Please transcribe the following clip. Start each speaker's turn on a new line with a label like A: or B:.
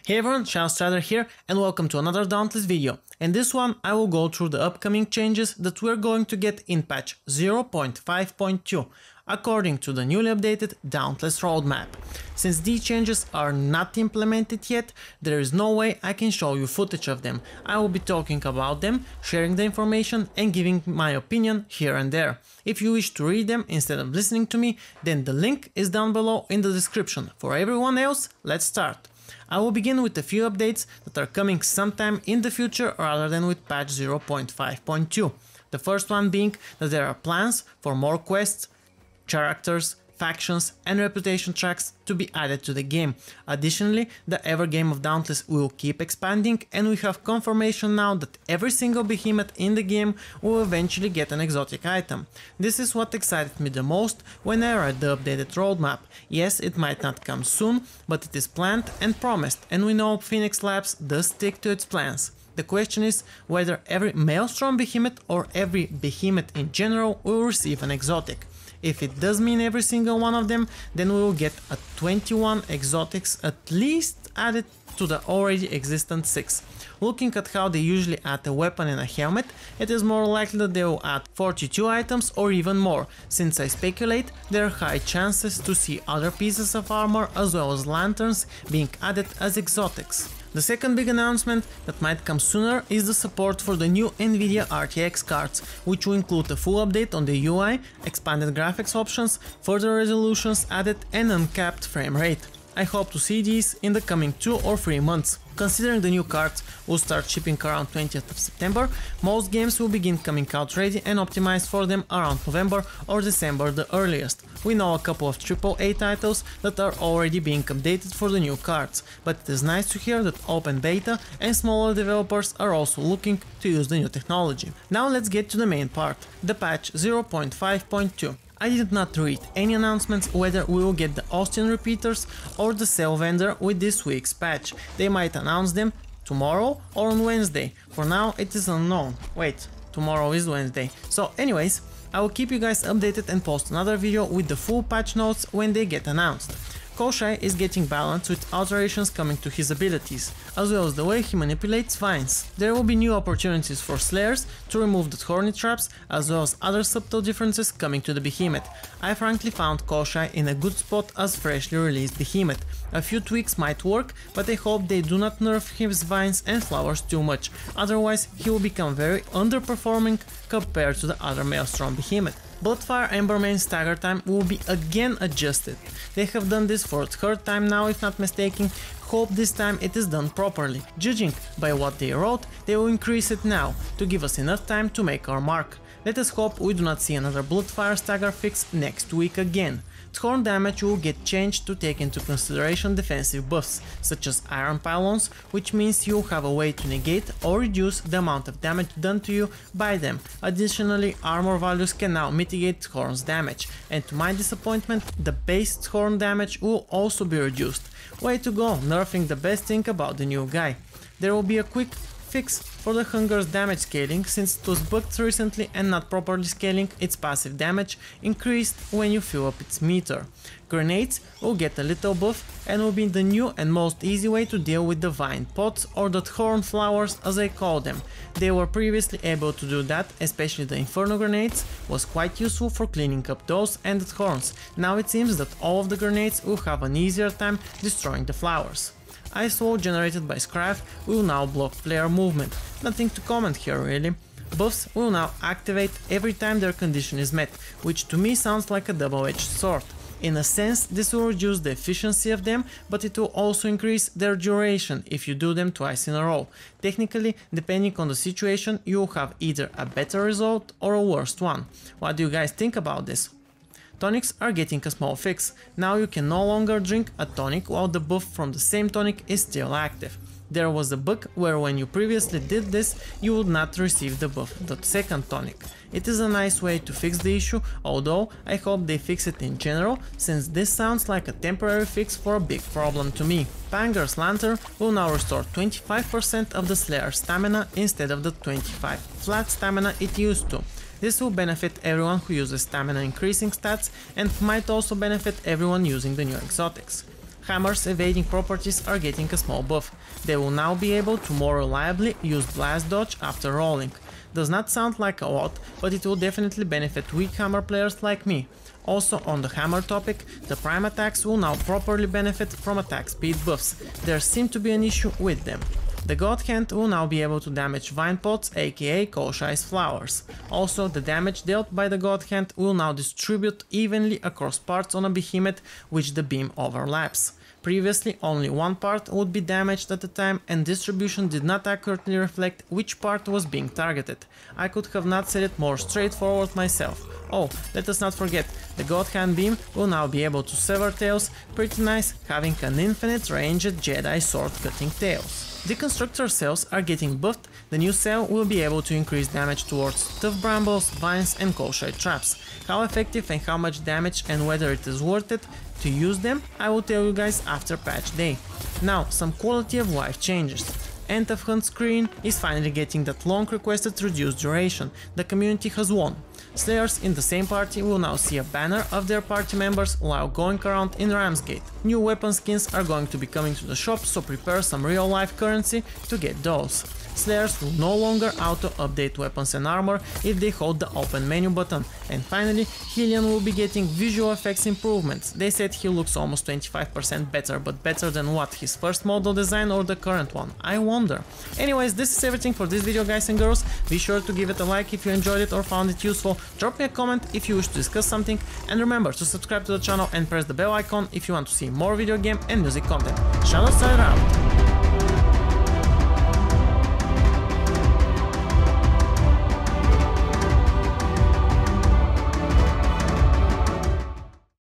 A: Hey everyone, Untitled here and welcome to another Dauntless video. In this one I will go through the upcoming changes that we're going to get in patch 0.5.2 according to the newly updated Dauntless roadmap. Since these changes are not implemented yet, there is no way I can show you footage of them. I will be talking about them, sharing the information and giving my opinion here and there. If you wish to read them instead of listening to me, then the link is down below in the description. For everyone else, let's start. I will begin with a few updates that are coming sometime in the future rather than with patch 0.5.2. The first one being that there are plans for more quests, characters, factions and reputation tracks to be added to the game. Additionally, the ever game of Dauntless will keep expanding and we have confirmation now that every single behemoth in the game will eventually get an exotic item. This is what excited me the most when I read the updated roadmap. Yes, it might not come soon, but it is planned and promised, and we know Phoenix Labs does stick to its plans. The question is whether every Maelstrom behemoth or every behemoth in general will receive an exotic. If it does mean every single one of them, then we will get a 21 exotics at least added to the already existent 6. Looking at how they usually add a weapon and a helmet, it is more likely that they will add 42 items or even more. Since I speculate, there are high chances to see other pieces of armor as well as lanterns being added as exotics. The second big announcement that might come sooner is the support for the new Nvidia RTX cards, which will include a full update on the UI, expanded graphics options, further resolutions added and uncapped frame rate. I hope to see these in the coming 2 or 3 months. Considering the new cards will start shipping around 20th of September, most games will begin coming out ready and optimized for them around November or December the earliest. We know a couple of AAA titles that are already being updated for the new cards, but it is nice to hear that open beta and smaller developers are also looking to use the new technology. Now let's get to the main part, the patch 0.5.2. I did not read any announcements whether we will get the Austin repeaters or the cell vendor with this week's patch. They might announce them tomorrow or on Wednesday. For now it is unknown. Wait, tomorrow is Wednesday. So anyways, I will keep you guys updated and post another video with the full patch notes when they get announced. Koshai is getting balanced with alterations coming to his abilities, as well as the way he manipulates vines. There will be new opportunities for Slayers to remove the horny traps, as well as other subtle differences coming to the behemoth. I frankly found Koshai in a good spot as freshly released behemoth. A few tweaks might work, but I hope they do not nerf his vines and flowers too much, otherwise he will become very underperforming compared to the other Maelstrom behemoth. Bloodfire Embermane stagger time will be again adjusted. They have done this for a third time now if not mistaken. Hope this time it is done properly. Judging by what they wrote, they will increase it now to give us enough time to make our mark. Let us hope we do not see another Bloodfire stagger fix next week again. Thorn damage will get changed to take into consideration defensive buffs, such as iron pylons, which means you'll have a way to negate or reduce the amount of damage done to you by them. Additionally, armor values can now mitigate Thorn's damage, and to my disappointment, the base Thorn damage will also be reduced. Way to go, nerfing the best thing about the new guy. There will be a quick fix for the Hunger's damage scaling, since it was bugged recently and not properly scaling its passive damage increased when you fill up its meter. Grenades will get a little buff and will be the new and most easy way to deal with the vine pots, or the thorn flowers as I call them. They were previously able to do that, especially the Inferno grenades was quite useful for cleaning up those and the thorns. Now it seems that all of the grenades will have an easier time destroying the flowers. Ice wall generated by Scrap will now block player movement. Nothing to comment here really. Buffs will now activate every time their condition is met, which to me sounds like a double-edged sword. In a sense, this will reduce the efficiency of them, but it will also increase their duration if you do them twice in a row. Technically, depending on the situation, you will have either a better result or a worse one. What do you guys think about this? Tonics are getting a small fix. Now you can no longer drink a tonic while the buff from the same tonic is still active. There was a bug where when you previously did this, you would not receive the buff, the second tonic. It is a nice way to fix the issue, although I hope they fix it in general, since this sounds like a temporary fix for a big problem to me. Panger's Lantern will now restore 25% of the Slayer's stamina instead of the 25 flat stamina it used to. This will benefit everyone who uses stamina increasing stats and might also benefit everyone using the new exotics. Hammer's evading properties are getting a small buff. They will now be able to more reliably use blast dodge after rolling. Does not sound like a lot, but it will definitely benefit weak hammer players like me. Also on the hammer topic, the prime attacks will now properly benefit from attack speed buffs. There seems to be an issue with them. The God Hand will now be able to damage vine pods, aka Koshai's flowers. Also, the damage dealt by the God Hand will now distribute evenly across parts on a behemoth, which the beam overlaps. Previously, only one part would be damaged at a time, and distribution did not accurately reflect which part was being targeted. I could have not said it more straightforward myself. Oh, let us not forget, the God Hand beam will now be able to sever tails, pretty nice, having an infinite ranged Jedi sword cutting tails. Deconstructor cells are getting buffed. The new cell will be able to increase damage towards tough brambles, vines and Koshai traps. How effective and how much damage and whether it is worth it to use them, I will tell you guys after patch day. Now, some quality of life changes. End of Hunt screen is finally getting that long requested reduced duration. The community has won. Slayers in the same party will now see a banner of their party members while going around in Ramsgate. New weapon skins are going to be coming to the shop, so prepare some real life currency to get those. Slayers will no longer auto-update weapons and armor if they hold the open menu button. And finally, Hillian will be getting visual effects improvements. They said he looks almost 25% better, but better than what, his first model design or the current one? I wonder. Anyways, this is everything for this video, guys and girls. Be sure to give it a like if you enjoyed it or found it useful. Drop me a comment if you wish to discuss something, and remember to subscribe to the channel and press the bell icon if you want to see more video game and music content. Shadow Side out!